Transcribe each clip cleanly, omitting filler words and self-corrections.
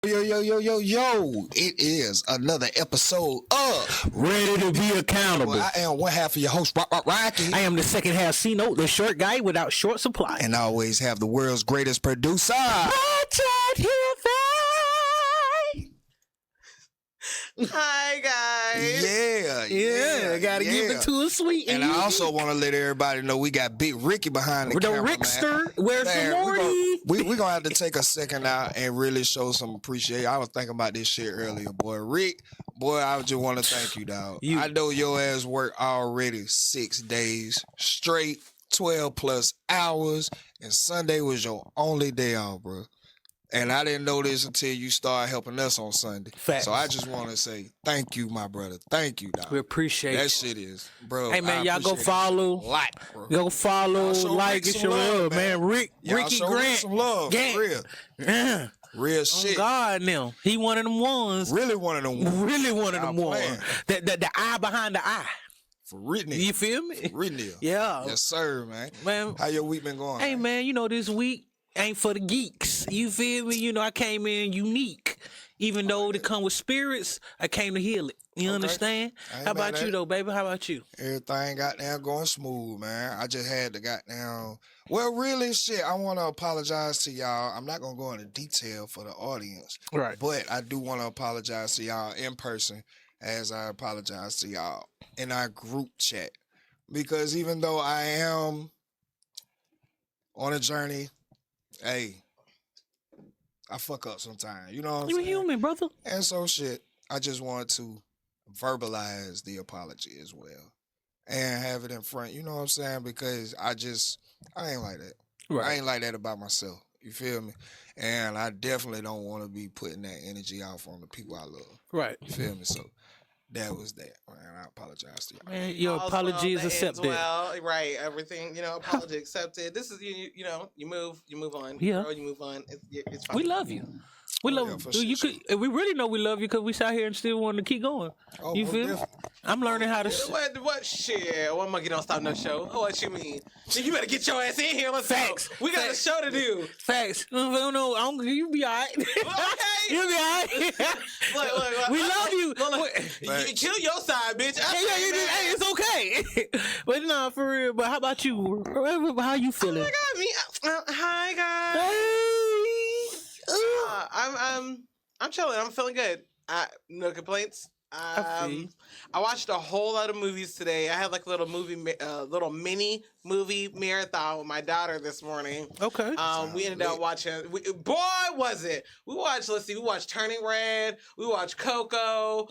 Yo. It is another episode of Ready to be accountable. I am one half of your host, Rocky. I am the second half C-Note, the short guy without short supply. And I always have the world's greatest producer. Hi guys. Yeah. Gotta give it to a sweet. And I also want to let everybody know we got Big Ricky behind the camera, Rickster. Where's the Morty? We're gonna have to take a second out and really show some appreciation. I was thinking about this shit earlier, boy. Rick, I just want to thank you, dog. I know your ass worked already 6 days straight, 12 plus hours, and Sunday was your only day off, bro. And I didn't know this until you started helping us on Sunday. Facts. So I just want to say thank you, my brother. Thank you, dog. We appreciate that shit is, bro. Hey man, y'all go follow, bro. Go follow, like, and show love, man. Ricky Grant, some love, for real. Yeah. Real shit. God, now he one of them ones. Really one of them ones. Really one of them ones. The eye behind the eye. For real. You feel me? For real. Yeah. Yes, sir, man. Man, how your week been going? Hey, man, you know this week ain't for the geeks. You feel me? You know, I came in unique. Even though it come with spirits, I came to heal it. You understand? How about you, though, baby? How about you? Everything got down going smooth, man. I just had to got down. Well, really, shit, I want to apologize to y'all. I'm not going to go into detail for the audience. Right. But I do want to apologize to y'all in person as I apologize to y'all in our group chat. Because even though I am on a journey, hey, I fuck up sometimes. You know what I'm saying? You're human, brother. And so, shit, I just want to verbalize the apology as well and have it in front. You know what I'm saying? Because I ain't like that. Right. I ain't like that about myself. You feel me? And I definitely don't want to be putting that energy out on the people I love. Right. You feel me? So that was that, man. I apologize to you. Man, your apology is accepted. Well, right, everything, apology accepted. This is you move on. Yeah, girl, you move on. It's fine. We love you. We love you. We really know we love you because we sat here and still want to keep going. Oh, you feel me? I'm learning how to. What shit? One monkey don't stop no show. What you mean? You better get your ass in here. Let's Facts. go. We got a show to do. Facts. No, you be all right. Okay. You be all right. Look, we love you. You kill your side, bitch. Hey, it's okay. But no, for real. But how about you? How you feeling? Oh my God, hi guys. Hey. I'm chilling. I'm feeling good. No complaints. I watched a whole lot of movies today. I had like a little mini movie marathon with my daughter this morning. Okay. We ended up watching. We watched Turning Red. We watched Coco.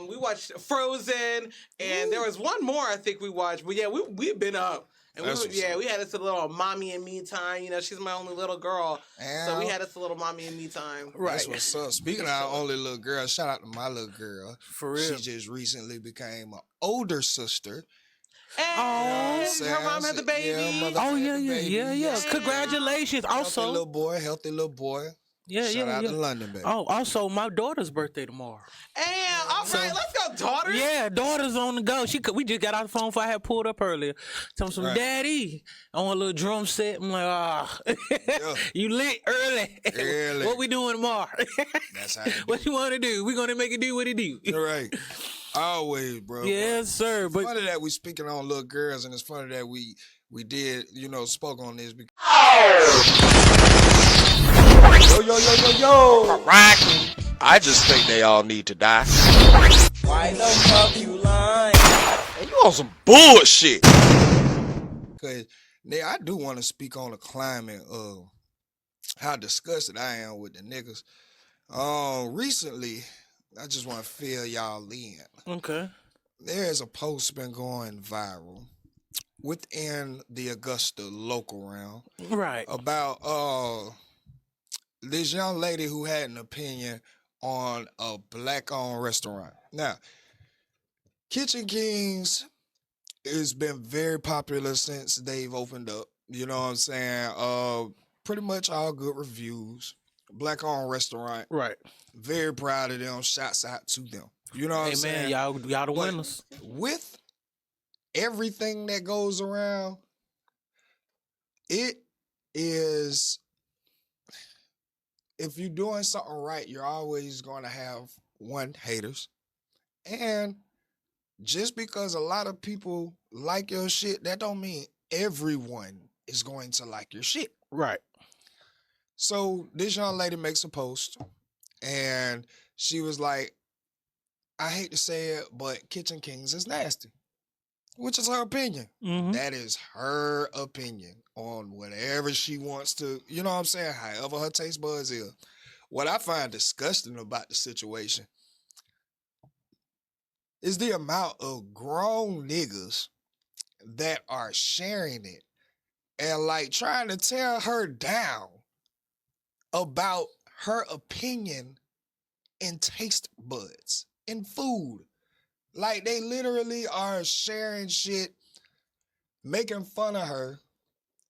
We watched Frozen, and there was one more I think we watched. But yeah, we've been up. And we had us a little mommy and me time. She's my only little girl. So we had us a little mommy and me time. Right. That's what's up. Speaking of our only little girl, shout out to my little girl. For real. She just recently became an older sister. And her mom had the baby. Yeah. Congratulations. Also, healthy little boy. Shout out to London, baby. Oh, also, my daughter's birthday tomorrow. And all right, let's go, daughters. Yeah, daughter's on the go. We just got out the phone before I had pulled up earlier. Tell me some daddy on a little drum set. I'm like, you lit early. What we doing tomorrow? That's how. What you want to do? We gonna make it do what it do. All right. Always, bro. Yes, sir. It's funny that we speaking on little girls, and it's funny that we did, spoke on this. Yo. I just think they all need to die. Why the fuck you lying? And you on some bullshit. Cause I do want to speak on the climate of how disgusted I am with the niggas. Recently, I just want to fill y'all in. Okay. There's a post been going viral within the Augusta local realm. Right. About this young lady who had an opinion on a black-owned restaurant. Now, Kitchen Kings has been very popular since they've opened up. You know what I'm saying? Pretty much all good reviews. Black-owned restaurant. Right. Very proud of them. Shouts out to them. You know what I'm saying? Hey, man, y'all the winners. With everything that goes around, it is if you're doing something right, you're always going to have haters. And just because a lot of people like your shit, that don't mean everyone is going to like your shit. Right. So this young lady makes a post and she was like, I hate to say it, but Kitchen Kings is nasty. Which is her opinion. Mm-hmm. That is her opinion on whatever she wants to, you know what I'm saying? However her taste buds is. What I find disgusting about the situation is the amount of grown niggas that are sharing it and like trying to tear her down about her opinion in taste buds, in food. Like they literally are sharing shit, making fun of her.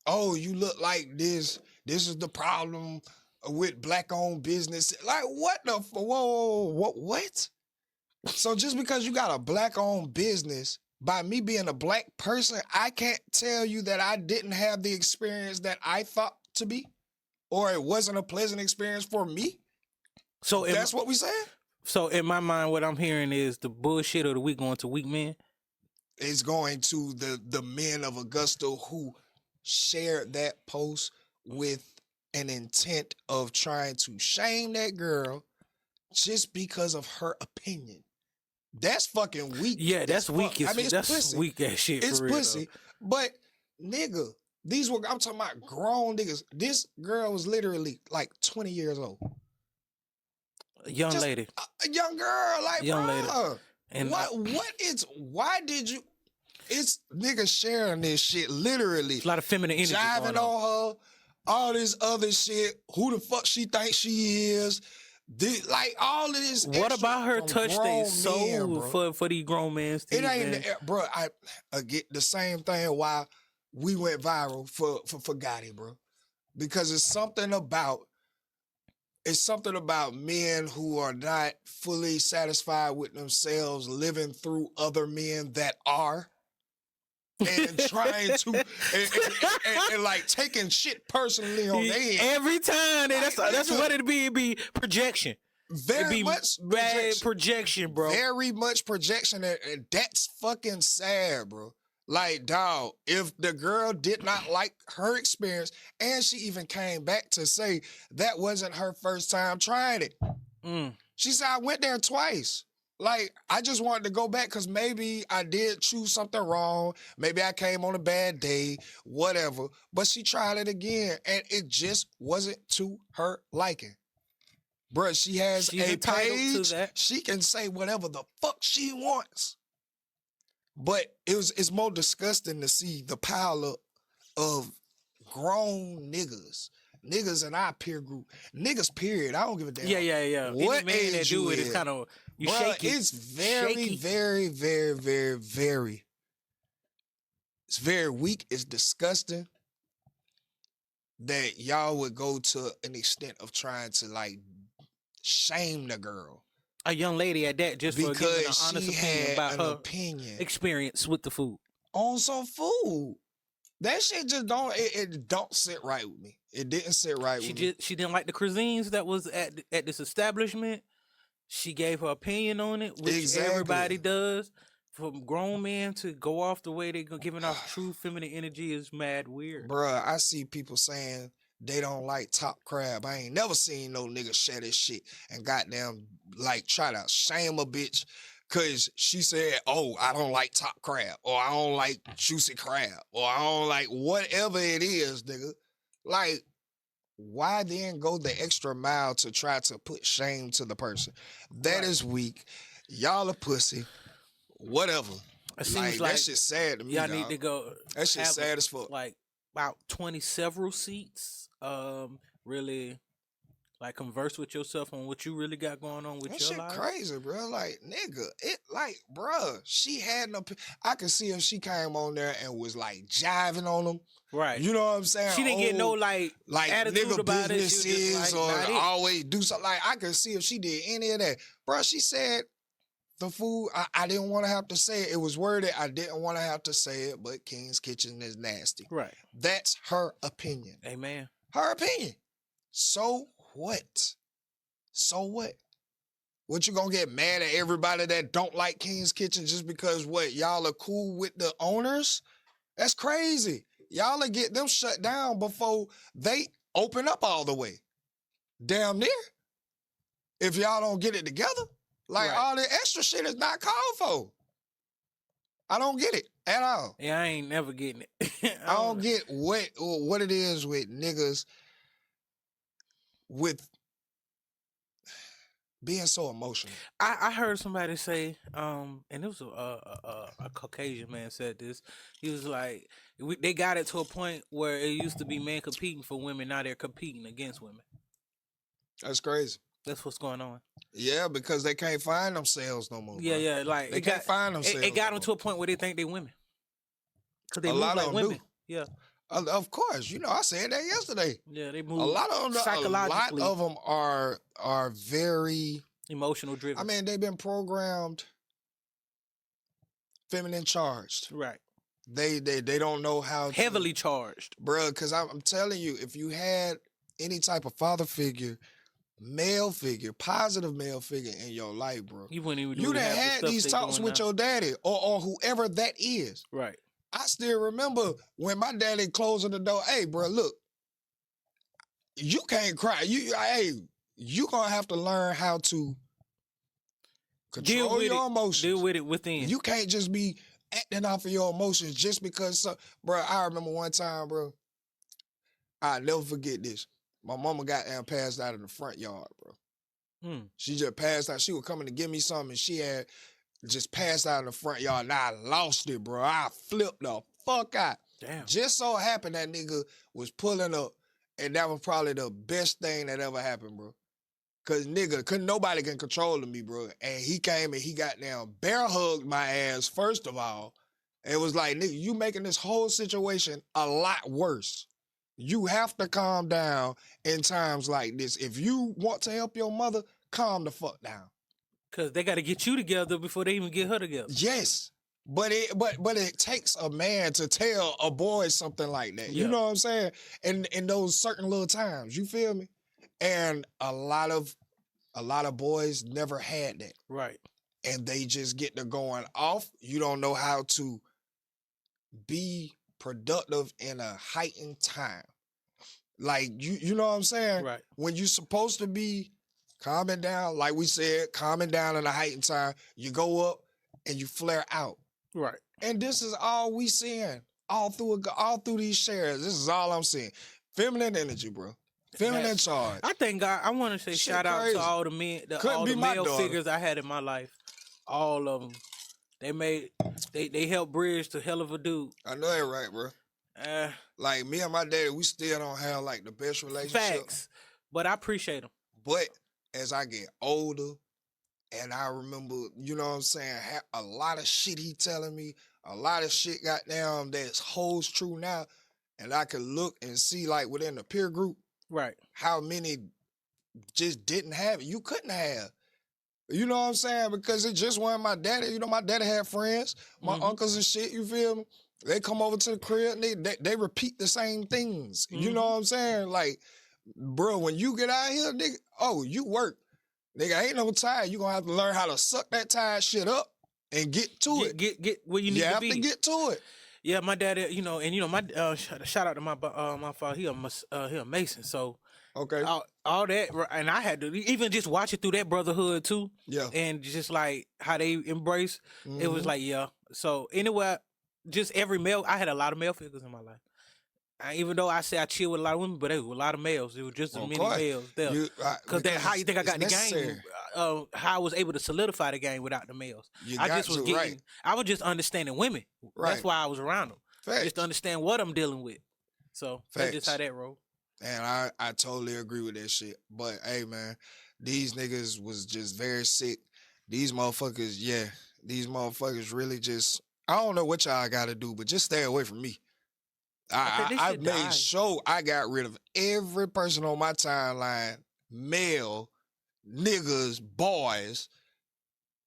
Oh, you look like this. This is the problem with black-owned business. Like what the? Whoa, what? So just because you got a black-owned business, by me being a black person, I can't tell you that I didn't have the experience that I thought to be, or it wasn't a pleasant experience for me. So that's what we said. So in my mind, what I'm hearing is the bullshit of the week going to weak men. It's going to the men of Augusta who shared that post with an intent of trying to shame that girl just because of her opinion. That's fucking weak. Yeah, that's weak. I mean, it's that's pussy. weak as shit. It's for real, pussy. But nigga, I'm talking about grown niggas. This girl was literally like 20 years old. A young lady. A young girl, like young lady. And why did you? It's niggas sharing this shit literally. A lot of feminine energy. Jiving on her, all this other shit. Who the fuck she thinks she is? Like all of this. What about her touch their soul for these grown men? It ain't, bro. I get the same thing why we went viral for Gotti, bro. Because it's something about men who are not fully satisfied with themselves, living through other men that are. And trying to and like taking shit personally on their end. Every time that's what it'd be. It'd be projection. Very much projection, bro. Very much projection, and that's fucking sad, bro. Like, dog, if the girl did not like her experience, and she even came back to say that wasn't her first time trying it. She said, I went there twice. Like, I just wanted to go back because maybe I did choose something wrong. Maybe I came on a bad day, whatever. But she tried it again, and it just wasn't to her liking. Bruh, she has a page. To that. She can say whatever the fuck she wants. But it's more disgusting to see the pile of grown niggas. Niggas in our peer group. Niggas, period. I don't give a damn. Yeah. What Any man that do it is kind of... shaky. It's very, very, very, very, very... It's very weak. It's disgusting that y'all would go to an extent of trying to, like, shame the girl. A young lady at that, just because for giving an honest opinion about her experience with the food. On some food. That shit just don't, it don't sit right with me. It didn't sit right with me. She didn't like the cuisines that was at this establishment. She gave her opinion on it, which everybody does. From grown men to go off the way they're giving off true feminine energy is mad weird. Bruh, I see people saying they don't like top crab. I ain't never seen no nigga share this shit and goddamn like try to shame a bitch because she said, oh, I don't like top crab, or I don't like juicy crab, or I don't like whatever it is, nigga. Like, why then go the extra mile to try to put shame to the person? That is weak. Y'all a pussy. Whatever. It seems like that shit's sad to me. Y'all need to go. That shit's sad as fuck. Like about 20 several seats. Really like converse with yourself on what you really got going on with that your shit life. Crazy, bro. Like, nigga, it like, bruh, she had no. I could see if she came on there and was like jiving on them. Right. You know what I'm saying? She didn't get no like attitude nigga about business it. She was just like, or always do something. Like, I could see if she did any of that. Bruh, she said the food, I didn't want to have to say it. It was worded, I didn't want to have to say it, but King's Kitchen is nasty. Right. That's her opinion. Amen. Her opinion. So what? So what? What, you gonna get mad at everybody that don't like King's Kitchen just because what, y'all are cool with the owners? That's crazy. Y'all will get them shut down before they open up all the way. Damn near. If y'all don't get it together. Like, all the extra shit is not called for. I don't get it at all. Yeah, I ain't never getting it. I don't get what it is with niggas with being so emotional. I heard somebody say, and it was a Caucasian man said this. He was like, they got it to a point where it used to be men competing for women. Now they're competing against women. That's crazy. That's what's going on. Yeah, because they can't find themselves no more. Yeah, bro. yeah. Like they can't find themselves. It got them to a point where they think they women. Because they a move lot like of them women. do. Yeah. Of course, you know, I said that yesterday. Yeah, they move. A lot psychologically. of them are very emotional driven. I mean, they've been programmed feminine charged. Right. They don't know how heavily charged, bro. Because I'm telling you, if you had any type of father figure, male figure, positive male figure in your life, bro, you wouldn't even. You done had these talks with your daddy or whoever that is. Right. I still remember when my daddy closing the door. Hey, bro, look, you can't cry. You gonna have to learn how to control your emotions. Deal with it within. You can't just be acting off of your emotions just because, bro. I remember one time, bro. I'll never forget this. My mama got down, passed out in the front yard, bro. She just passed out. She was coming to give me something, and she had just passed out in the front yard, and I lost it, bro. I flipped the fuck out. Damn. Just so happened that nigga was pulling up, and that was probably the best thing that ever happened, bro. Cause nigga, nobody can control me, bro. And he came and he got down, bear hugged my ass, first of all. And it was like, nigga, you making this whole situation a lot worse. You have to calm down in times like this. If you want to help your mother, calm the fuck down. Cause they got to get you together before they even get her together. Yes, but it takes a man to tell a boy something like that. You know what I'm saying? In those certain little times, you feel me? And a lot of boys never had that. Right. And they just get to going off. You don't know how to be productive in a heightened time. Like you know what I'm saying? Right. When you're supposed to be calming down, like we said, calming down in a heightened time, you go up and you flare out. Right. And this is all we seeing all through these shares. This is all I'm seeing. Feminine energy, bro. Feminine charge. I thank God. I want to say shout out to all the men, all the male figures I had in my life. All of them. They helped bridge the hell of a dude. I know that right, bro. Like me and my daddy, we still don't have like the best relationship. Facts. But I appreciate them. But as I get older, and I remember, you know what I'm saying, a lot of shit he telling me, a lot of shit got down that holds true now, and I could look and see like within the peer group, right, how many just didn't have it. You couldn't have. You know what I'm saying? Because it just wasn't my daddy. You know, my daddy had friends, my uncles and shit, you feel me? They come over to the crib and they repeat the same things. You know what I'm saying? Like, bro, when you get out here, nigga, you work. Nigga, ain't no tide. You gonna have to learn how to suck that tide shit up and get to it. Get where you need to be. You have to get to it. Yeah, my daddy, my shout out to my father. He a Mason, so okay, all that, and I had to even just watch it through that brotherhood too. Yeah, and just like how they embrace, it was like So anyway, just every male, I had a lot of male figures in my life. Even though I say I chill with a lot of women, but there were a lot of males. It was just as many males there. Because how you think I got the game? How I was able to solidify the game without the males. I was just understanding women. Right. That's why I was around them. Facts. Just to understand what I'm dealing with. So that's just how that rolled. And I totally agree with that shit. But hey, man, these niggas was just very sick. These motherfuckers really just, I don't know what y'all got to do, but just stay away from me. I made sure I got rid of every person on my timeline, male, niggas, boys,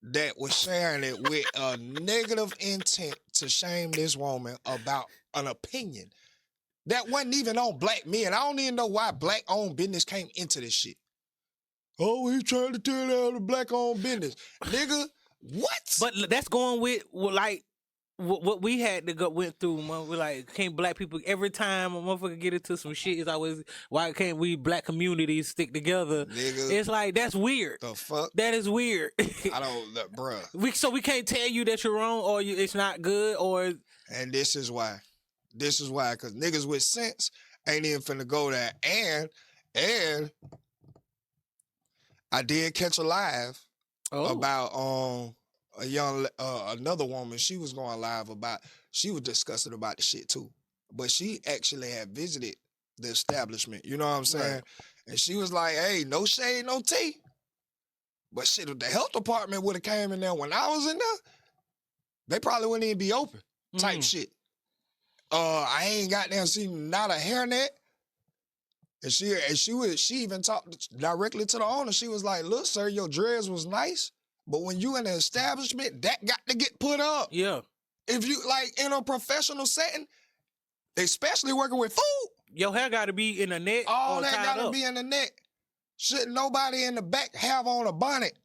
that was sharing it with a negative intent to shame this woman about an opinion. that wasn't even on black men. I don't even know why black-owned business came into this shit. Oh, he's trying to tear down the black-owned business. Nigga, what? But that's going with like what we had to went through. We're like, can't black people every time a motherfucker get into some shit? It's always why can't we black communities stick together? Nigga, it's like that's weird. The fuck? That is weird. I don't, look, bruh. So we can't tell you that you're wrong or it's not good or. And this is why. This is why, because niggas with sense ain't even finna go there. And I did catch a live about a young another woman. She was going live about, she was discussing about the shit too. But she actually had visited the establishment, you know what I'm saying? Right. And she was like, hey, no shade, no tea. But shit, if the health department would have came in there when I was in there, they probably wouldn't even be open. Type shit. I ain't got down seen not a hairnet. And she even talked directly to the owner. She was like, look, sir, your dreads was nice, but when you in an establishment, that got to get put up. Yeah. If you like in a professional setting, especially working with food, your hair got to be in a net. All that got to be in the net. Shouldn't nobody in the back have on a bonnet?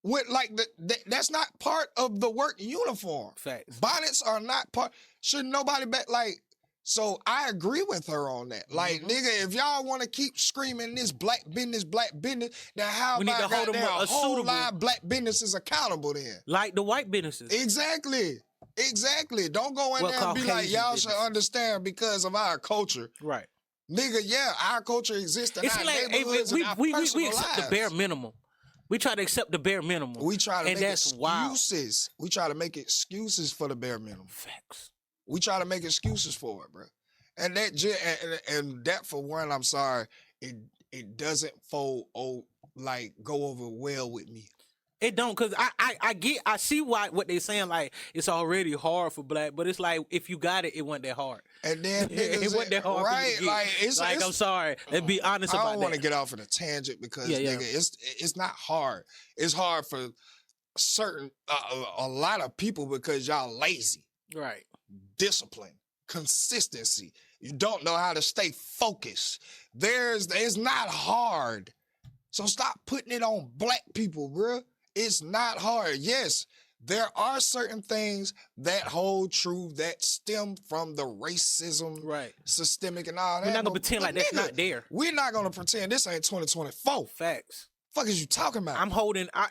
With like that's not part of the work uniform. Facts. Bonnets are not part. Shouldn't nobody like? So I agree with her on that. Like, nigga, if y'all want to keep screaming this black business, then how about goddamn a whole lot of black businesses accountable then? Like the white businesses. Exactly. Don't go in there and be like, y'all should understand because of our culture. Right. Nigga, yeah, our culture exists in our neighborhoods and our we personal accept lives. the bare minimum. We try to accept the bare minimum. We try to make excuses. Wild. We try to make excuses for the bare minimum. Facts. We try to make excuses for it, bro. And that for one, I'm sorry, it doesn't go over well with me. It don't, cause I see what they saying, like it's already hard for black, but it's like if you got it, it wasn't that hard. And then it wasn't that hard, right? Like I'm sorry, let's be honest about that. I don't want to get off on a tangent because nigga, it's not hard. It's hard for certain a lot of people because y'all lazy. Right. Discipline, consistency. You don't know how to stay focused. It's not hard. So stop putting it on black people, bro. It's not hard. Yes, there are certain things that hold true that stem from the racism, right, systemic and all that. We're not gonna pretend like that's not there. We're not gonna pretend this ain't 2024. Facts. Fuck is you talking about?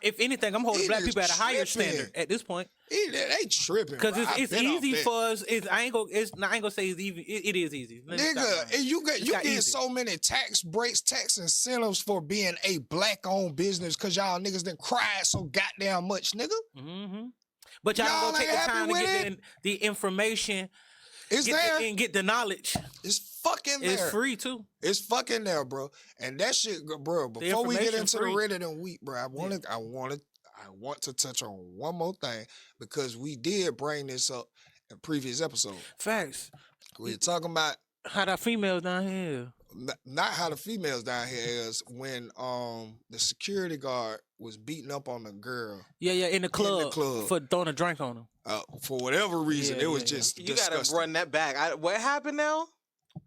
If anything, I'm holding black people at a higher standard at this point. They tripping because it's easy for us. I ain't gonna say it's easy. It is easy, nigga. And you get so many tax breaks, tax incentives for being a black-owned business because y'all niggas done cried so goddamn much, nigga. Mm-hmm. But y'all gonna take the time to get the information. It's there and get the knowledge. It's fucking there. It's free too. It's fucking there, bro. And that shit, bro. Before we get into the Reddit and Wheat, bro, I want to touch on one more thing because we did bring this up in previous episode. Facts. We're talking about how the females down here. Not how the females down here is when the security guard was beating up on the girl. Yeah, in the club for throwing a drink on him. For whatever reason, it was just you disgusting. Gotta run that back. What happened now?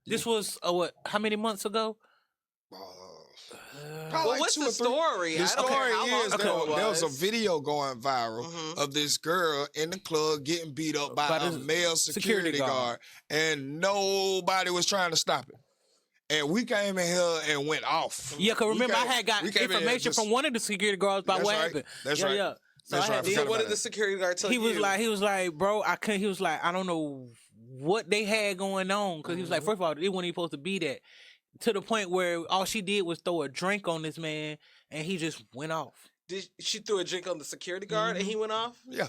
This was how many months ago? What's the story? The story is there was a video going viral of this girl in the club getting beat up by a male security guard, and nobody was trying to stop it. And we came in here and went off. Yeah, because remember I had got information from one of the security guards about what happened. That's right. Yeah. So what did the security guard tell you? He was like, bro, I couldn't. He was like, I don't know what they had going on because he was like, first of all, they weren't even supposed to be that. To the point where all she did was throw a drink on this man, and he just went off. She threw a drink on the security guard, and he went off? Yeah.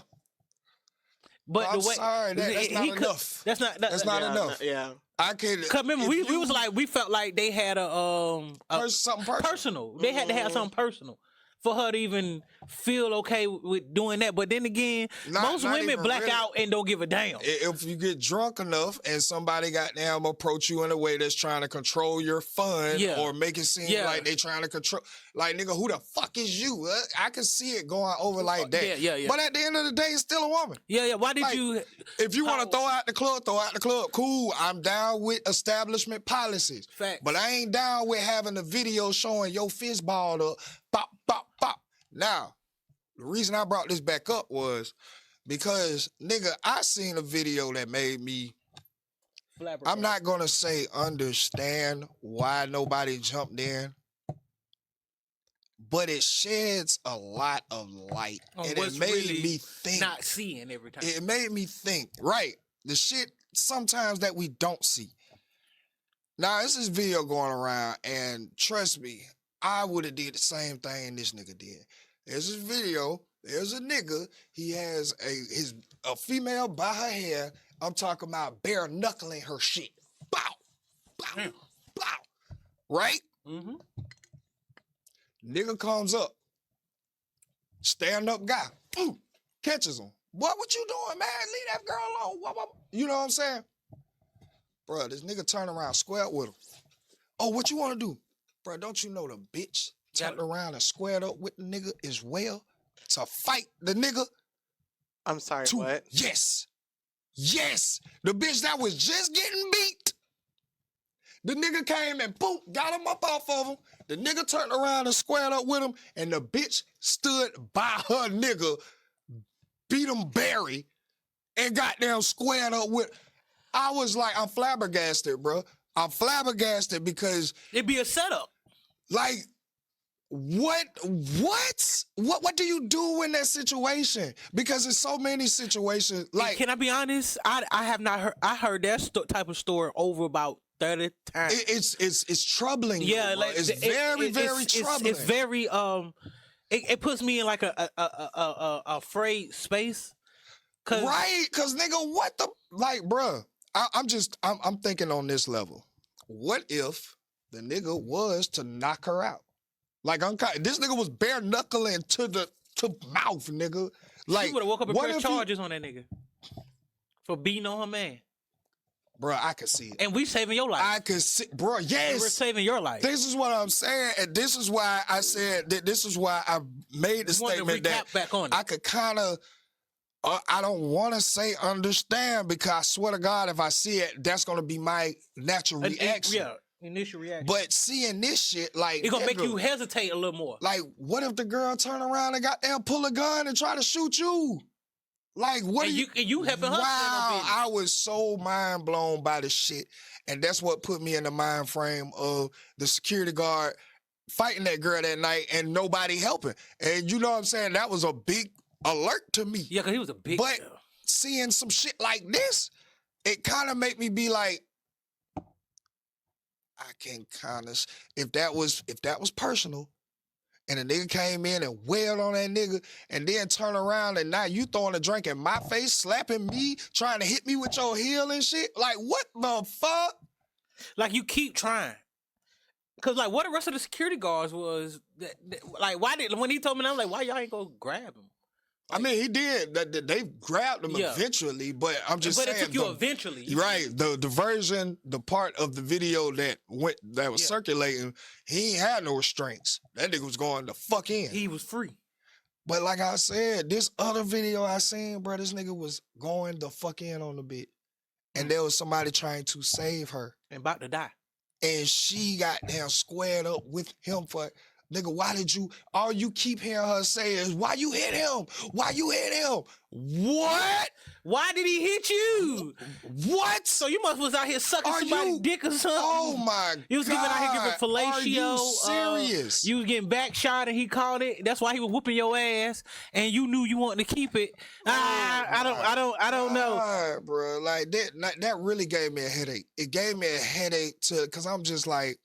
But I'm sorry, that's not enough. That's not enough. Yeah. I can't. Cause remember, we felt like they had something personal. personal. They had to have something personal for her to even feel okay with doing that. But then again, most women black out and don't give a damn. If you get drunk enough and somebody goddamn approach you in a way that's trying to control your fun or make it seem like they trying to control, like, nigga, who the fuck is you? I can see it going over like that. Yeah. But at the end of the day, it's still a woman. Yeah. Why did you? If you want to throw out the club, throw out the club. Cool. I'm down with establishment policies. Facts. But I ain't down with having a video showing your fist balled up. Pop, pop, pop. Now, the reason I brought this back up was because, nigga, I seen a video that made me, I'm not going to say understand why nobody jumped in, but it sheds a lot of light. And it made me think. Not seeing every time. It made me think, right, the shit sometimes that we don't see. Now, this is video going around, and trust me, I would have did the same thing this nigga did. There's this video, there's a nigga, he has a female by her hair, I'm talking about bare knuckling her shit. Bow, bow, bow. Right? Mm-hmm. Nigga comes up, stand up guy, catches him. What you doing, man? Leave that girl alone. You know what I'm saying? Bro, this nigga turn around, square up with him. Oh, what you want to do? Bro, don't you know the bitch turned around and squared up with the nigga as well to fight the nigga? I'm sorry, what? Yes. The bitch that was just getting beat. The nigga came and boom, got him up off of him. The nigga turned around and squared up with him, and the bitch stood by her nigga, beat him Barry, and goddamn squared up with. I was like, I'm flabbergasted, bro. I'm flabbergasted because it'd be a setup. Like, what do you do in that situation? Because there's so many situations. Like, can I be honest? I have not heard. I heard that type of story over about 30 times. It's troubling. Yeah, like it's very troubling. It's very It puts me in like a afraid space. Right, cause nigga, what the like, bruh. I'm thinking on this level. What if the nigga was to knock her out? Like, this nigga was bare knuckling to mouth, nigga. Like, she would have woke up and pressed charges on that nigga for beating on her man. Bro, I could see it. And we saving your life. I could see, bro, yes. And we're saving your life. This is what I'm saying, and this is why I said that. This is why I made the statement that back on it. I could kind of. I don't want to say understand, because I swear to God, if I see it, that's gonna be my natural reaction. Initial reaction. But seeing this shit, like, it's gonna make you hesitate a little more. Like, what if the girl turn around and goddamn pull a gun and try to shoot you? Like, what? And you helping her? Wow, I was so mind blown by the shit, and that's what put me in the mind frame of the security guard fighting that girl that night and nobody helping. And you know what I'm saying? That was a big alert to me. Yeah, because he was a big. But seeing some shit like this, it kind of make me be like, I can kind of, if that was personal, and a nigga came in and wailed on that nigga, and then turn around and now you throwing a drink in my face, slapping me, trying to hit me with your heel and shit. Like, what the fuck? Like, you keep trying. Cause like, what the rest of the security guards was, like, when he told me, I was like, why y'all ain't go grab him? I mean, he did. They grabbed him eventually, but I'm just saying. But it took you eventually. Right. The part of the video that was circulating, he ain't had no restraints. That nigga was going the fuck in. He was free. But like I said, this other video I seen, bro, this nigga was going the fuck in on the bit. And there was somebody trying to save her. And about to die. And she got damn squared up with him for... Nigga, all you keep hearing her say is, why you hit him? Why you hit him? What? Why did he hit you? What? So you must was out here sucking somebody's dick or something. Oh my God. You was giving out here giving fellatio. Are you serious? You was getting back shot and he called it. That's why he was whooping your ass and you knew you wanted to keep it. I don't know. Bro, like that really gave me a headache. It gave me a headache cause I'm just like,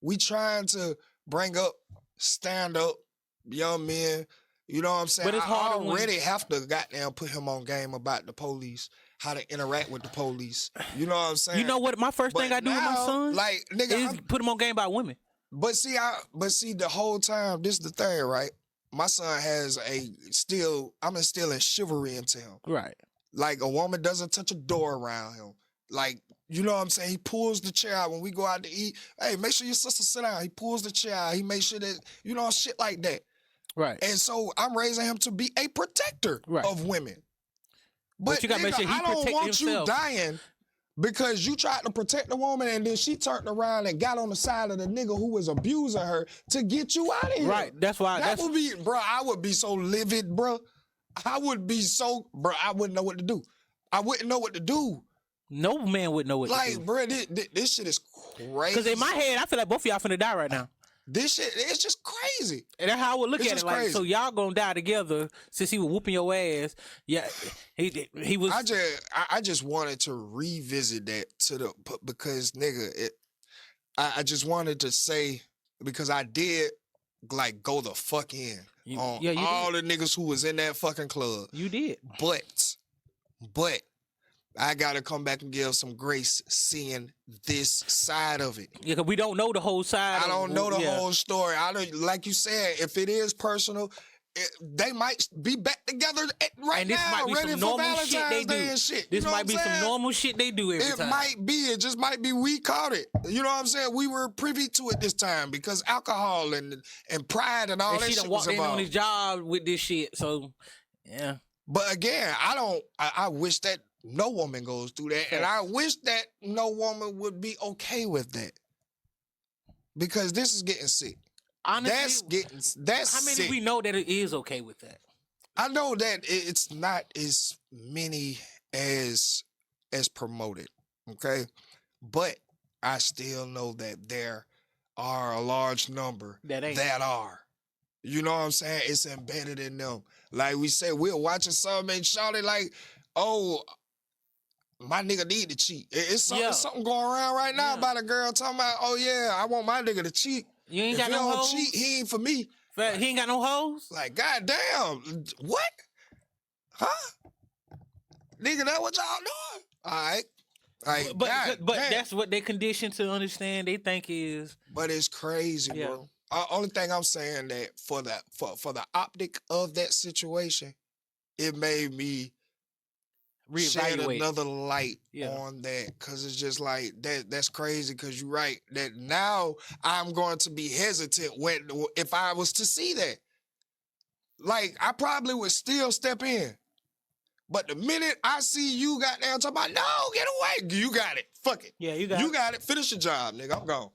we trying to bring up stand up young men, you know what I'm saying? But it's hard. I already have to goddamn put him on game about the police, how to interact with the police. You know what I'm saying? You know what? My first thing I do with my son, like, nigga, is put him on game by women. But see, the whole time, this is the thing, right? my son has I'm instilling chivalry into him. Right. Like, a woman doesn't touch a door around him. Like, you know what I'm saying? He pulls the chair out when we go out to eat. Hey, make sure your sister sit down. He pulls the chair out. He makes sure that, shit like that. Right. And so I'm raising him to be a protector of women. But you gotta make sure he I don't protect want himself. you dying because you tried to protect the woman and then she turned around and got on the side of the nigga who was abusing her to get you out of here. Right. That's why. That would be, bro, I would be so livid, bro. I wouldn't know what to do. I wouldn't know what to do. No man would know what to do. Like, bro, this shit is crazy. Because in my head, I feel like both of y'all finna die right now. This shit, it's just crazy. And that's how I would look at it. Like, crazy. so y'all gonna die together since he was whooping your ass. Yeah, he was. I just wanted to revisit that because nigga, I just wanted to say because I did like go the fuck in on all the niggas who was in that fucking club. You did, but I gotta come back and give some grace seeing this side of it. Yeah, because we don't know the whole side. I don't know the whole story. Like you said, if it is personal, they might be back together right and this now, might be ready some for normal shit Valentine's they Day do. and shit. This might be some normal shit they do every time. It might be. It just might be we caught it. You know what I'm saying? We were privy to it this time because alcohol and pride and all that shit was involved. She done walked in on his job with this shit. So, yeah. But again, I wish that no woman goes through that. And I wish that no woman would be okay with that. Because this is getting sick. Honestly, that's how many sick. we know that it is okay with that? I know that it's not as many as promoted, okay? But I still know that there are a large number that are. You know what I'm saying? It's embedded in them. Like we said, we're watching something and shouting like, oh, my nigga need to cheat. It's something going around right now about a girl talking about, oh yeah, I want my nigga to cheat. You ain't if got no hoes? Cheat, he ain't for me. He ain't got no hoes? Like, goddamn, what? Huh? Nigga, that what y'all doing? All right. Like, but that's what they conditioned to understand. They think is. But it's crazy, bro. Only thing I'm saying that for the optic of that situation, it made me shed another light on that, because it's just like that's crazy, because you're right that now I'm going to be hesitant if I was to see that. Like, I probably would still step in. But the minute I see you goddamn talking about, no, get away, you got it. Fuck it. Yeah, you got it. Finish your job, nigga. I'm gone.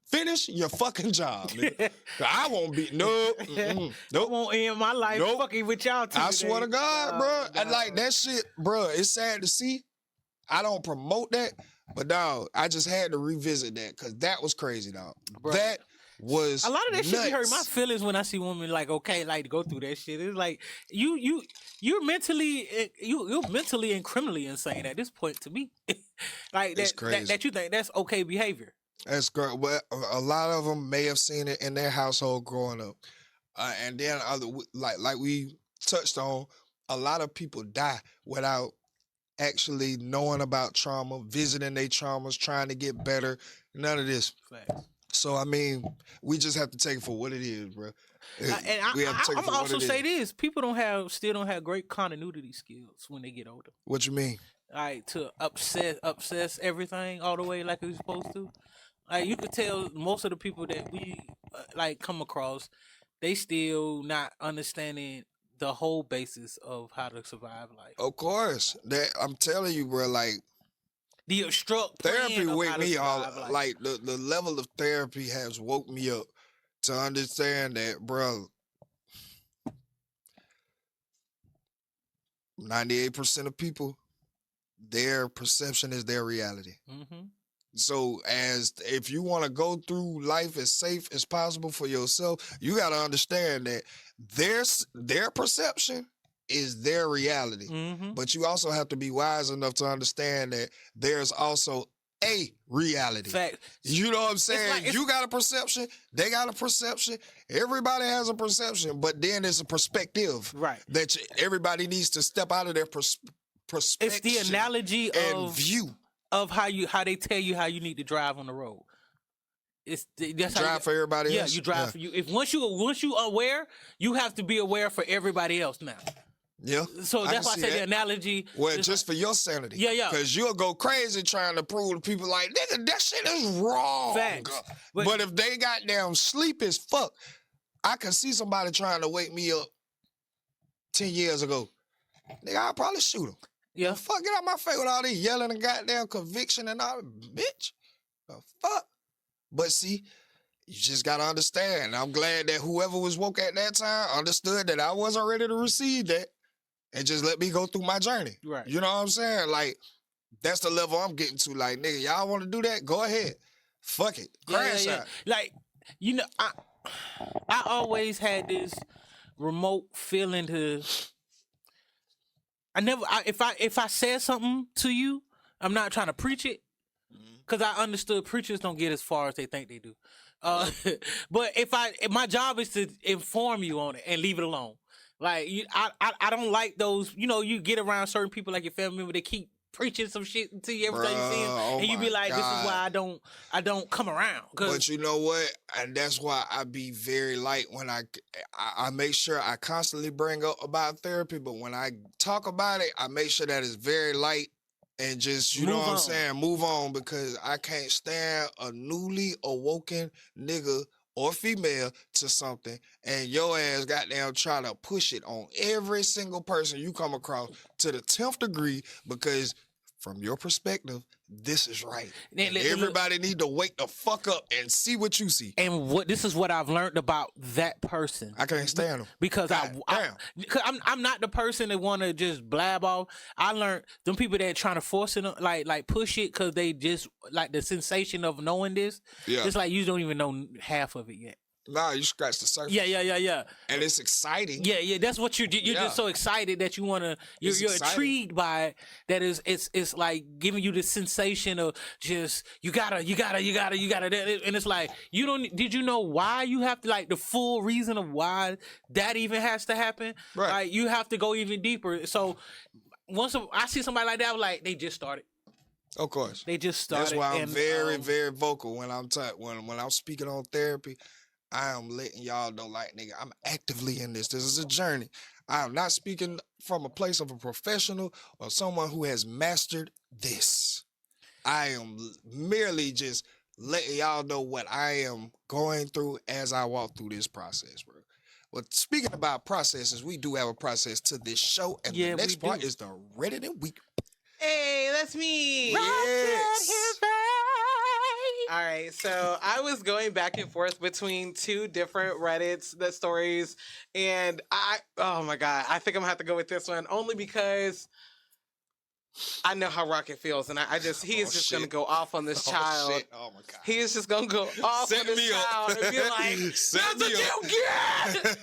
Finish your fucking job, nigga. I won't be, nope. I won't end my life fucking with y'all two. I swear to God, bro. I like that shit, bro. It's sad to see. I don't promote that, but dog, I just had to revisit that because that was crazy, dog. Bro. That was a lot of that nuts. shit hurt my feelings when I see women like to go through that shit. It's like you're mentally and criminally insane at this point to me. Like that you think that's okay behavior. That's great. Well, a lot of them may have seen it in their household growing up, and then like we touched on, a lot of people die without actually knowing about trauma, visiting their traumas, trying to get better. None of this. Facts. So I mean, we just have to take it for what it is, bro. I'm also say this: people still don't have great continuity skills when they get older. What you mean? Like to obsess everything all the way like it was supposed to. Like you could tell most of the people that we come across, they still not understanding the whole basis of how to survive life. Of course, I'm telling you, bro. Like the obstruct therapy wake me all like the level of therapy has woke me up to understand that, bro. 98% of people, their perception is their reality. Mm-hmm. So if you want to go through life as safe as possible for yourself, you got to understand that their perception is their reality. Mm-hmm. But you also have to be wise enough to understand that there's also a reality. Fact. You know what I'm saying? You got a perception, they got a perception, everybody has a perception, but then it's a perspective. Right. That everybody needs to step out of their perspective. It's the analogy and view of how they tell you how you need to drive on the road. that's drive for everybody else. Yeah, you drive for you. If once you aware, you have to be aware for everybody else now. Yeah. So that's why I say the analogy. Well, just for your sanity. Yeah. Because you'll go crazy trying to prove to people like, nigga, that shit is wrong. Facts. But if they goddamn sleep as fuck, I can see somebody trying to wake me up 10 years ago. Nigga, I'll probably shoot him. Yeah. Fuck, get out my face with all this yelling and goddamn conviction and all that. Bitch. The fuck? But see, you just gotta understand. I'm glad that whoever was woke at that time understood that I wasn't ready to receive that and just let me go through my journey. Right. You know what I'm saying? Like, that's the level I'm getting to. Like, nigga, y'all want to do that? Go ahead. Fuck it. Crash out. Like, you know, I always had this remote feeling to. If I said something to you, I'm not trying to preach it, because I understood preachers don't get as far as they think they do. But if my job is to inform you on it and leave it alone. Like, I don't like those. You know, you get around certain people like your family member, they keep preaching some shit to you every time you see them, and you be like, "This is why I don't come around." But you know what? And that's why I be very light when I make sure I constantly bring up about therapy. But when I talk about it, I make sure that it's very light and just know what I'm saying, move on, because I can't stand a newly awoken nigga or female to something, and your ass goddamn try to push it on every single person you come across to the 10th degree, because from your perspective, this is right. And everybody need to wake the fuck up and see what you see. And this is what I've learned about that person. I can't stand them. Because I'm not the person that want to just blab off. I learned them people that trying to force it, like push it, because they just like the sensation of knowing this. Yeah. It's like you don't even know half of it yet. Nah, you scratch the surface. Yeah. And it's exciting. Yeah. That's what you're just so excited that you want to. You're intrigued by it. That is, it's like giving you the sensation of just you gotta. And it's like you don't. Did you know why you have to, like, the full reason of why that even has to happen? Right. Like, you have to go even deeper. So once I see somebody like that, I'm like, they just started. Of course, they just started. That's why I'm very vocal when I'm when I'm speaking on therapy. I am letting y'all know, like, nigga, I'm actively in this. This is a journey. I am not speaking from a place of a professional or someone who has mastered this. I am merely just letting y'all know what I am going through as I walk through this process, bro. Well, speaking about processes, we do have a process to this show, and the next part is the Reddit Week. Hey, that's me. Yes. All right, so I was going back and forth between two different Reddits, the stories, and oh my God, I think I'm gonna have to go with this one, only because I know how Rocket feels, and he is just gonna go off on this child. Shit. Oh my God. He is just gonna go off on this child and be like, "That's what you get."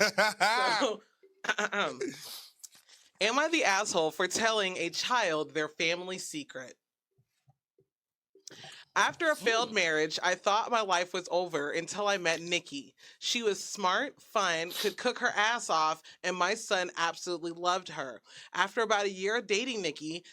So, am I the asshole for telling a child their family secret? After a failed marriage, I thought my life was over until I met Nikki. She was smart, fun, could cook her ass off, and my son absolutely loved her. After about a year of dating Nikki,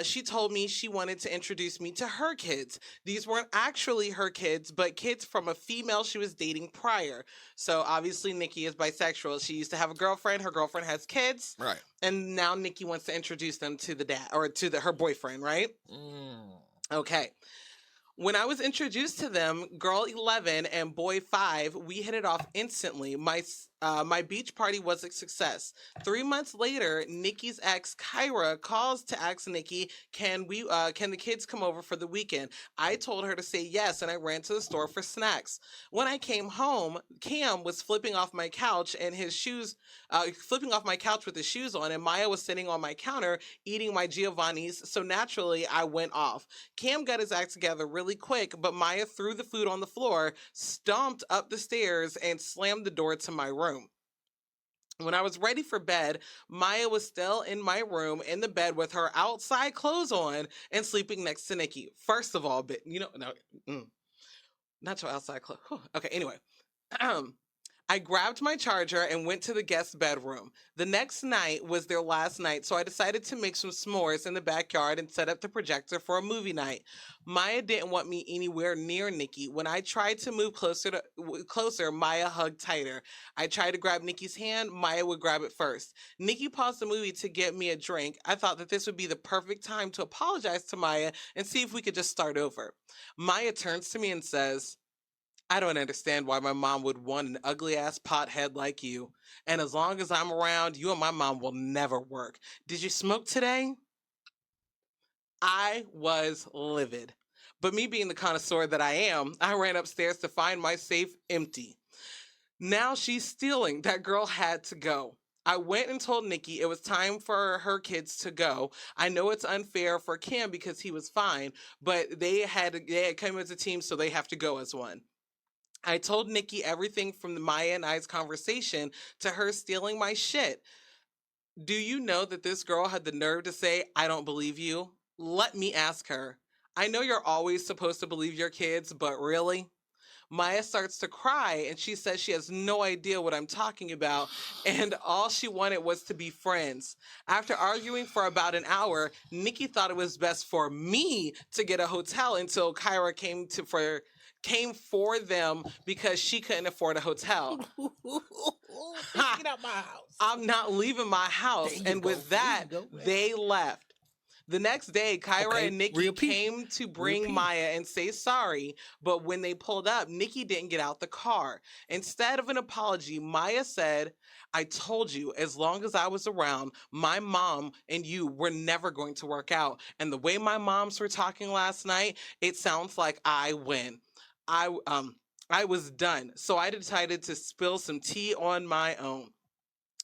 she told me she wanted to introduce me to her kids. These weren't actually her kids, but kids from a female she was dating prior. So obviously Nikki is bisexual. She used to have a girlfriend. Her girlfriend has kids. Right. And now Nikki wants to introduce them to the dad, or to her boyfriend, right? Okay. When I was introduced to them, girl 11 and boy 5, we hit it off instantly. My beach party was a success. 3 months later, Nikki's ex, Kyra, calls to ask Nikki, can the kids come over for the weekend? I told her to say yes, and I ran to the store for snacks. When I came home, Cam was flipping off my couch with his shoes on, and Maya was sitting on my counter eating my Giovanni's, so naturally I went off. Cam got his act together really quick, but Maya threw the food on the floor, stomped up the stairs, and slammed the door to my room. When I was ready for bed, Maya was still in my room in the bed with her outside clothes on and sleeping next to Nikki. First of all, not your outside clothes. Okay, anyway. I grabbed my charger and went to the guest bedroom. The next night was their last night, so I decided to make some s'mores in the backyard and set up the projector for a movie night. Maya didn't want me anywhere near Nikki. When I tried to move closer, Maya hugged tighter. I tried to grab Nikki's hand, Maya would grab it first. Nikki paused the movie to get me a drink. I thought that this would be the perfect time to apologize to Maya and see if we could just start over. Maya turns to me and says, I don't understand why my mom would want an ugly-ass pothead like you. And as long as I'm around, you and my mom will never work. Did you smoke today? I was livid. But me being the connoisseur that I am, I ran upstairs to find my safe empty. Now she's stealing. That girl had to go. I went and told Nikki it was time for her kids to go. I know it's unfair for Kim because he was fine, but they had come as a team, so they have to go as one. I told Nikki everything from the Maya and I's conversation to her stealing my shit. Do you know that this girl had the nerve to say, I don't believe you? Let me ask her. I know you're always supposed to believe your kids, but really? Maya starts to cry and she says she has no idea what I'm talking about and all she wanted was to be friends. After arguing for about an hour, Nikki thought it was best for me to get a hotel until Kyra came for them because she couldn't afford a hotel. Get out my house. I'm not leaving my house. And with that, they left. The next day, Kyra and Nikki came to bring Maya and say sorry, but when they pulled up, Nikki didn't get out the car. Instead of an apology, Maya said, I told you, as long as I was around, my mom and you were never going to work out. And the way my moms were talking last night, it sounds like I win. I was done, so I decided to spill some tea on my own.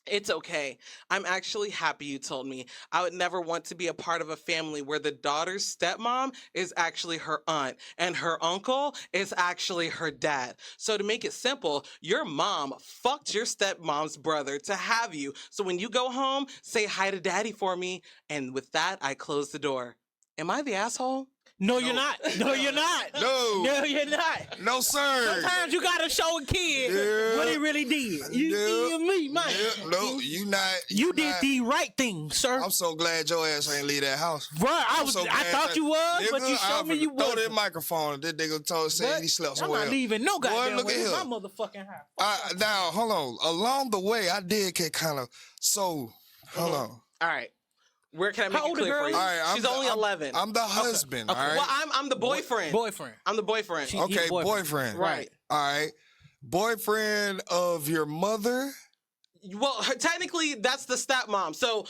It's okay. I'm actually happy you told me. I would never want to be a part of a family where the daughter's stepmom is actually her aunt and her uncle is actually her dad. So to make it simple, your mom fucked your stepmom's brother to have you. So when you go home, say hi to daddy for me. And with that, I close the door. Am I the asshole? No, you're not. No, you're not. No, you're not. No, sir. Sometimes you gotta show a kid what he really did. You me, man. No, you not. You did the right thing, sir. I'm so glad your ass ain't leave that house. Right, I thought you was, but you showed me you was. Throw that microphone. That nigga said he slept somewhere. I'm not leaving no goddamn look way. at My motherfucking house. Now, hold on. Along the way, I did get kind of hold on. All right. Where can I make it clear for you? All right, she's only 11. I'm the husband. Okay. All right. Well, I'm the boyfriend. Boyfriend. I'm the boyfriend. Okay, boyfriend. Right. All right. Boyfriend of your mother. Well, technically, that's the stepmom. So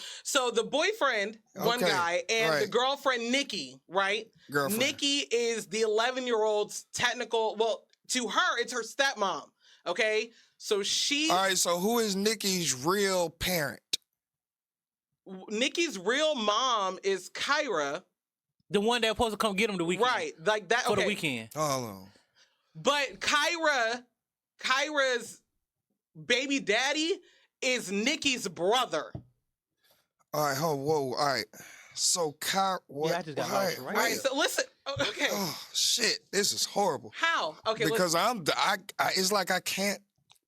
the boyfriend, one guy, and the girlfriend, Nikki, right? Girlfriend. Nikki is the 11-year-old's technical. Well, to her, it's her stepmom. Okay, so she. All right. So who is Nikki's real parent? Nikki's real mom is Kyra. The one that's supposed to come get him the weekend. Right, like that. For the weekend. Hold on. But Kyra's baby daddy is Nikki's brother. All right, whoa, all right. So Kyra, what? Yeah, I just got right. All right, so listen. Okay. Oh shit, this is horrible. How? Okay, because it's like I can't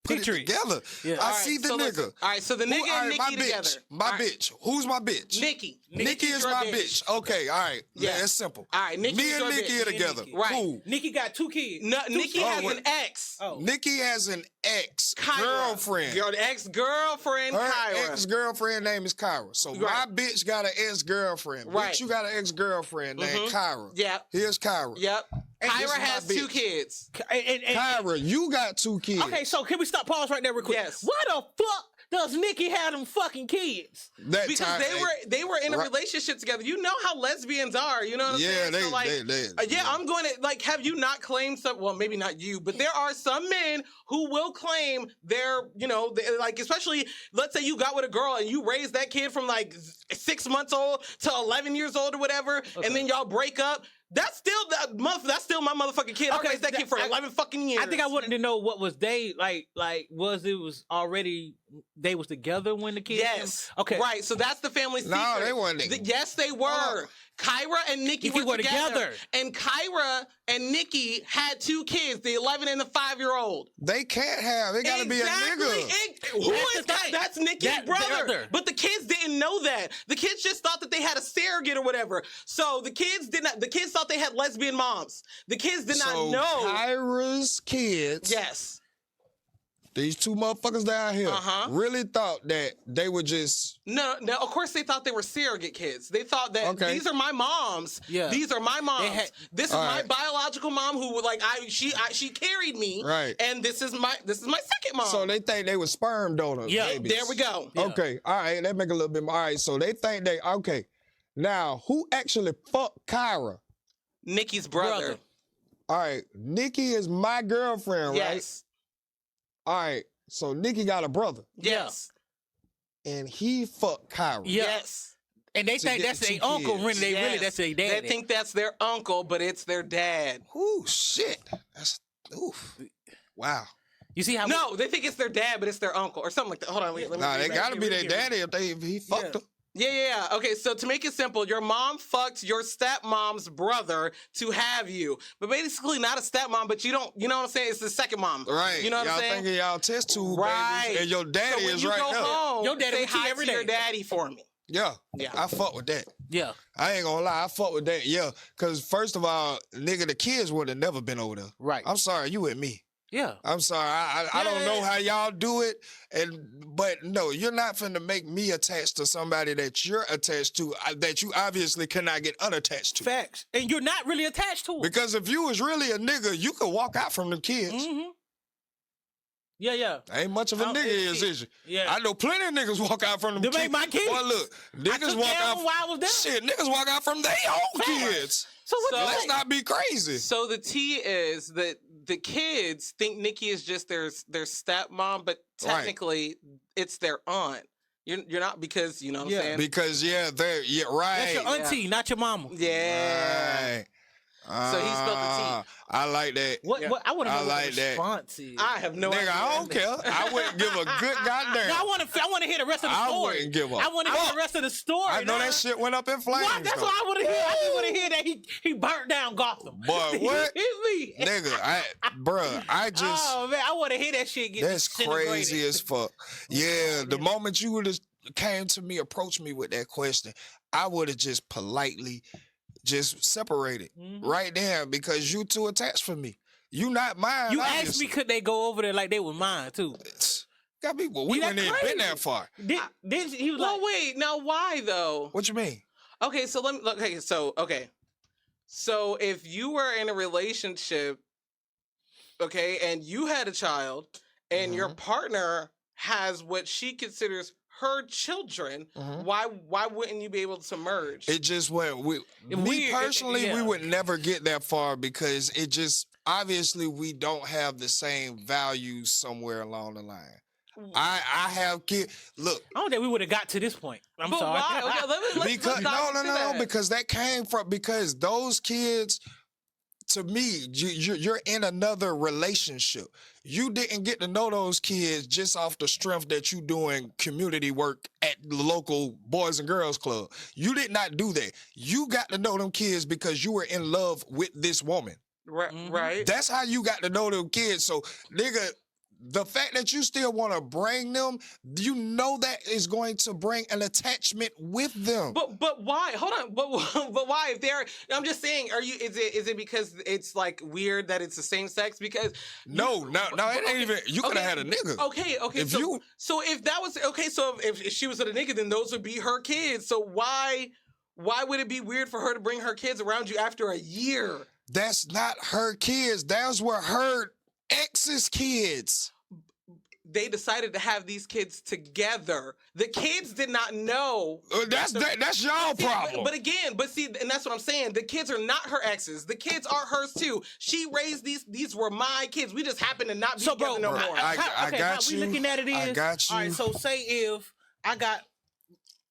put it together. Yeah. I see the nigga. Listen. All right, so the nigga and Nikki together. My bitch. Who's my bitch? Nikki. Nikki is my bitch. Okay, all right. Yeah, it's simple. All right, Nikki Me and Nikki are together. Right. Cool. Nikki got 2 kids. No, Nikki has an ex. Oh. Nikki has an ex-girlfriend. Your ex-girlfriend, Her Kyra. ex-girlfriend name is Kyra. So my bitch got an ex-girlfriend. Right. Bitch, you got an ex-girlfriend named Kyra. Yep. Here's Kyra. Yep. And Kyra has 2 kids. Kyra, you got 2 kids. Okay, so can we pause right there real quick? Yes. Why the fuck does Nikki have them fucking kids? Because they were in a relationship together. You know how lesbians are. You know what I'm saying? They I'm going to have you not claimed some? Well, maybe not you, but there are some men who will claim they're especially let's say you got with a girl and you raised that kid from 6 months old to 11 years old or whatever, and then y'all break up. That's still my motherfucking kid. I raised that kid for 11 fucking years. I think I wanted to know what was they like was already they was together when the kids. Yes. Okay. Right. So that's the family secret. No, they weren't. Yes, they were. Kyra and Nikki were together. And Kyra and Nikki had 2 kids, the 11 and the 5-year-old. They can't have. It got to be a nigga. Who is that? That's Nikki's brother. But the kids didn't know that. The kids just thought that they had a surrogate or whatever. So the kids thought they had lesbian moms. The kids did not know. Kyra's kids. Yes. These 2 motherfuckers down here really thought that they were just... No, of course they thought they were surrogate kids. They thought that these are my moms. Yeah. These are my moms. This is my biological mom who she carried me. Right. And this is my second mom. So they think they were sperm donors. Yeah, babies. there we go. Yeah. Okay, all right, that make a little bit more. All right, so they think now, who actually fucked Kyra? Nikki's brother. All right, Nikki is my girlfriend, right? Yes. All right, so Nikki got a brother. Yes. And he fucked Kyra. Yes. And they think that's their uncle. Really, that's their dad. They think that's their uncle, but it's their dad. Ooh, shit. That's, oof. Wow. You see how... No, they think it's their dad, but it's their uncle or something like that. Hold on. They got to be their daddy if he fucked her. Yeah. Okay, so to make it simple, your mom fucked your stepmom's brother to have you. But basically not a stepmom, but you know what I'm saying? It's the second mom. Right. You know what I'm saying? Y'all thinking y'all test tube babies, and your daddy is right now. When you go home, your daddy say hi every to day. your daddy for me. Yeah. I fuck with that. Yeah. I ain't gonna lie, I fuck with that. Yeah. Because first of all, nigga, the kids would have never been over there. Right. I'm sorry, you with me. Yeah. I'm sorry. I don't know how y'all do it, but no, you're not finna make me attached to somebody that you're attached to that you obviously cannot get unattached to. Facts. And you're not really attached to it. Because if you was really a nigga, you could walk out from the kids. Mm-hmm. Yeah. Ain't much of a nigga is you? Yeah. I know plenty of niggas walk out from them kids. They make my kids. Boy, look, niggas walk out. While I was there. Shit, niggas walk out from their own kids. So let's not be crazy. So the tea is that the kids think Nikki is just their stepmom, but technically it's their aunt. You're not, because you know what I'm saying? Because they're right. That's your auntie, not your mama. Yeah. Right. So he spelled the T. I like that. What I want to know like what the response is. I have no idea. I don't care. I wouldn't give a good goddamn. No, I want to hear the rest of the story. I wouldn't give a I want to hear the rest of the story. I know that shit went up in flames. What? That's what I want to hear. I just want to hear that he burnt down Gotham. Boy, what? me. Nigga, I just. Oh man, I want to hear that shit get. That's crazy as fuck. Yeah, the moment you would have came to me, approached me with that question, I would have just politely just separated right there, because you too attached for me. You not mine. You obviously. asked me could they go over there like they were mine too. Got me. Well, we wouldn't even been that far. Then he was well, wait. Now, why though? What you mean? Okay, so let me. Okay, so if you were in a relationship, okay, and you had a child, and your partner has what she considers her children, why wouldn't you be able to merge? It just went. Me personally, we would never get that far, because it just obviously we don't have the same values somewhere along the line. I have kids. Look, I don't think we would have got to this point. I'm sorry. Why? Okay, let's no, because that came from, because those kids, to me, you're in another relationship. You didn't get to know those kids just off the strength that you doing community work at the local Boys and Girls Club. You did not do that. You got to know them kids because you were in love with this woman. Right. That's how you got to know them kids. So, nigga, the fact that you still want to bring them, you know that is going to bring an attachment with them. But why? Hold on. But why? If they're, I'm just saying, is it because it's like weird that it's the same sex? Because no, it ain't even. You could have had a nigga. Okay. So if that was okay, so if she was with a nigga, then those would be her kids. So why would it be weird for her to bring her kids around you after a year? That's not her kids. Those were her ex's kids. They decided to have these kids together. The kids did not know. That's y'all problem. But and that's what I'm saying. The kids are not her exes. The kids are hers too. She raised these. These were my kids. We just happen to not be together no more. I got you. How we looking at it is, I got you. All right. So say if I got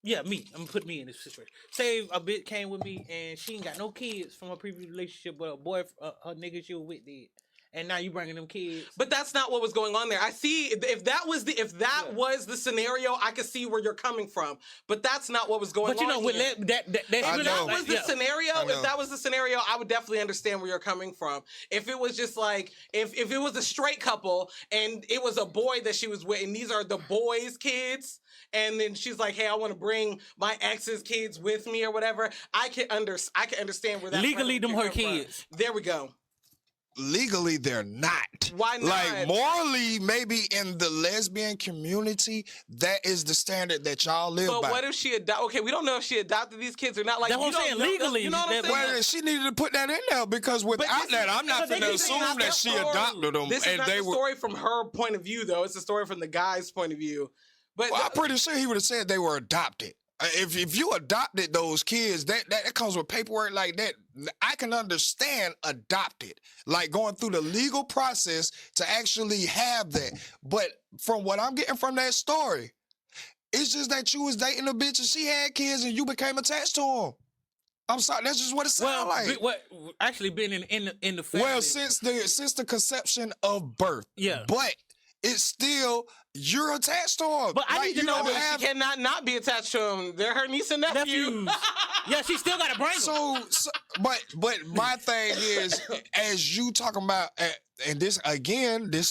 Yeah, me. I'm gonna put me in this situation. Say a bitch came with me and she ain't got no kids from a previous relationship, but a boy, her nigga she was with did, and now you bringing them kids. But that's not what was going on there. I see if that was the scenario, I could see where you're coming from. But that's not what was going on. But you know, with if that was the scenario, I would definitely understand where you're coming from. If it was just like if it was a straight couple and it was a boy that she was with, and these are the boy's kids. And then she's like, "Hey, I want to bring my ex's kids with me or whatever." I can understand where that legally them her kids. From. There we go. Legally, they're not. Why not? Like morally, maybe in the lesbian community, that is the standard that y'all live by. But what if she Okay, we don't know if she adopted these kids or not. Like that's what I'm saying. Legally, you know what I'm saying? Well, she needed to put that in there because without that, I'm not going to assume that she adopted them. This is not the story from her point of view, though. It's the story from the guy's point of view. But I'm pretty sure he would have said they were adopted. If you adopted those kids, that comes with paperwork like that. I can understand adopted, like going through the legal process to actually have that. But from what I'm getting from that story, it's just that you was dating a bitch and she had kids and you became attached to them. I'm sorry, that's just what it sounds like. What actually been in the family? Well, since the conception of birth. Yeah. But it's still you're attached to them. But I need to know that she cannot not be attached to them. They're her niece and nephew. Yeah, she still got to bring them. But my thing is, as you talking about, and this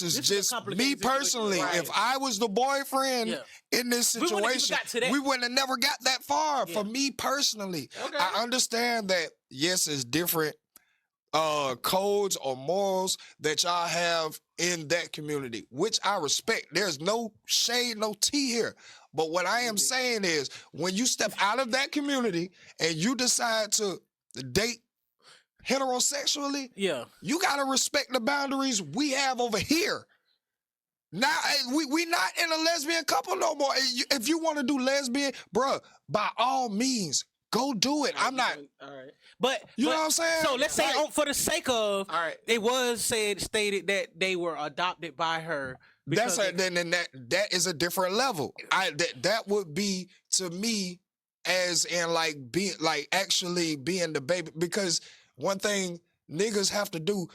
is just me personally. Right. If I was the boyfriend in this situation, we wouldn't have never got that far. Yeah. For me personally, I understand that yes, it's different codes or morals that y'all have in that community, which I respect. There's no shade, no tea here. But what I am saying is, when you step out of that community and you decide to date heterosexually, you gotta respect the boundaries we have over here. Now we not in a lesbian couple no more. If you want to do lesbian, bruh, by all means, go do it. I'm not. All right. But you know what I'm saying? So let's say, for the sake of, it was stated that they were adopted by her. Then that is a different level. That would be to me as in actually being the baby, because one thing niggas have to do,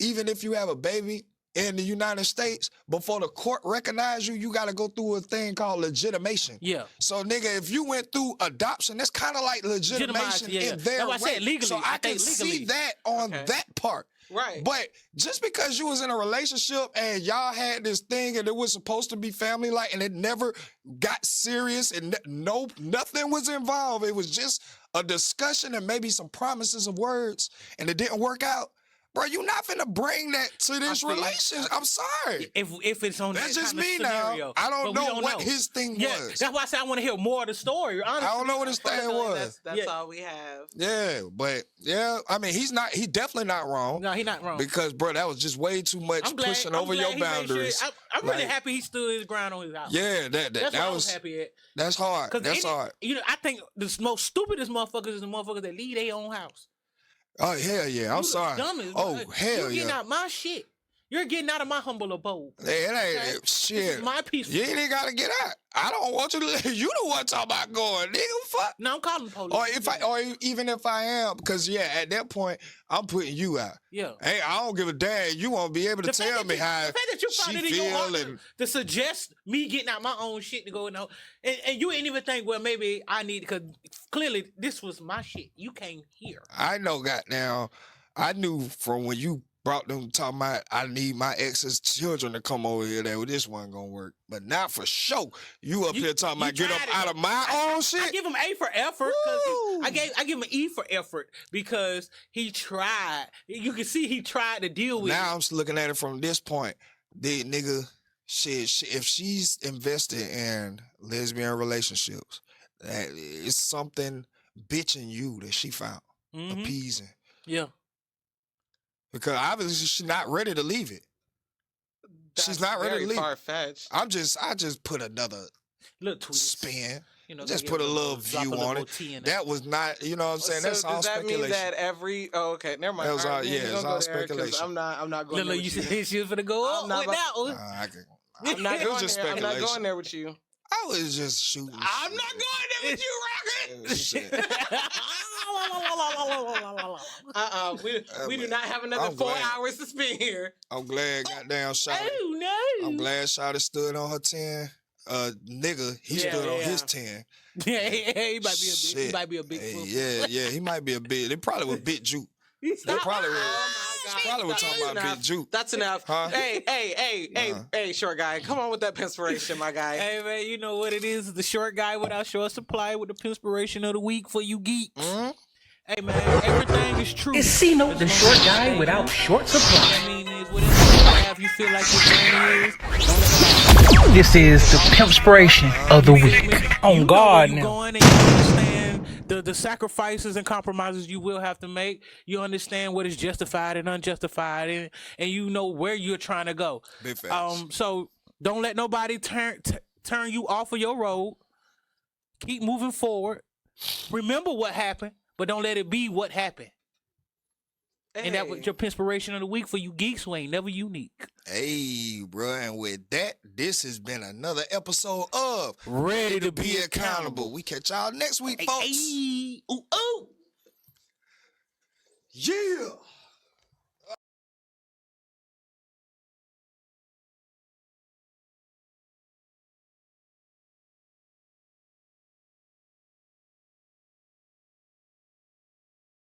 even if you have a baby in the United States, before the court recognize you, you got to go through a thing called legitimation. Yeah. So, nigga, if you went through adoption, that's kind of like legitimation in their way. I said legally. So I can see that on that part. Right. But just because you was in a relationship and y'all had this thing and it was supposed to be family-like and it never got serious and nothing was involved, it was just a discussion and maybe some promises of words and it didn't work out, bro, you not finna bring that to this relationship. I'm sorry. If it's on that's that just kind me of scenario, now. I don't know what his thing was. That's why I said I want to hear more of the story. Honestly. I don't know what his thing was. That's all we have. Yeah, but I mean, he's definitely not wrong. No, he's not wrong. Because, bro, that was just way too much pushing over your boundaries. Sure, I'm really happy he stood his ground on his house. Yeah, that's what I was happy at. That's hard. That's hard. You know, I think the most stupidest motherfuckers is the motherfuckers that leave their own house. Oh, hell yeah. I'm sorry. Hell yeah. You're getting out my shit. You're getting out of my humble abode. Hey, it ain't shit. This is my piece. You ain't got to get out. I don't want you to. You the one talking about going, nigga. Fuck. No, I'm calling the police. Or even if I am, because at that point I'm putting you out. Yeah. Hey, I don't give a damn. You won't be able to tell me how the fact that you found it in your heart to suggest me getting out my own shit to go and you ain't even think, well, maybe I need, because clearly this was my shit. You came here. I know. Goddamn, I knew from when you brought them talking about I need my ex's children to come over here that this wasn't gonna work. But not for sure. You up here talking about get up out of my own shit. I give him A for effort. I give him an E for effort because he tried. You can see he tried to deal with now I'm looking at it from this point. The nigga, if she's invested in lesbian relationships, that is something bitching you that she found appeasing. Yeah. Because obviously she's not ready to leave it. She's not ready to leave. Far-fetched. I just put another little spin. Just put a little view on it. That was not, you know what I'm saying? That's all speculation. Does that mean that okay, never mind. That was all, it's all speculation. I'm not going there. You said she was gonna go up with that one. I'm not going there with you. I was just shooting. I'm not going there with you, Rocket. Shit. We do not have another 4 hours to spend here. I'm glad goddamn Shawty. Oh, no. I'm glad Shawty stood on her 10. Nigga, he stood on his 10. Yeah, he might be a big. He might be a big. Yeah, he might be a big. They probably was big juke. They probably was. Probably was talking about big juke. That's enough. Huh? Hey, short guy, come on with that inspiration, my guy. Hey man, you know what it is? The short guy without short supply with the inspiration of the week for you geeks. Mm-hmm. Hey man, everything is true. It's C-Note, the short guy without short supply. I mean, is whatever you have, you feel like your journey is. This is the Pimpspiration of the week. On God now. Going and you understand the sacrifices and compromises you will have to make. You understand what is justified and unjustified, and you know where you're trying to go. Big facts. So don't let nobody turn you off of your road. Keep moving forward. Remember what happened, but don't let it be what happened. Hey. And that was your inspiration of the week for you geeks who ain't never unique. Hey, bro, and with that, this has been another episode of Ready to Be Accountable. We catch y'all next week, folks. Ooh, ooh. Yeah.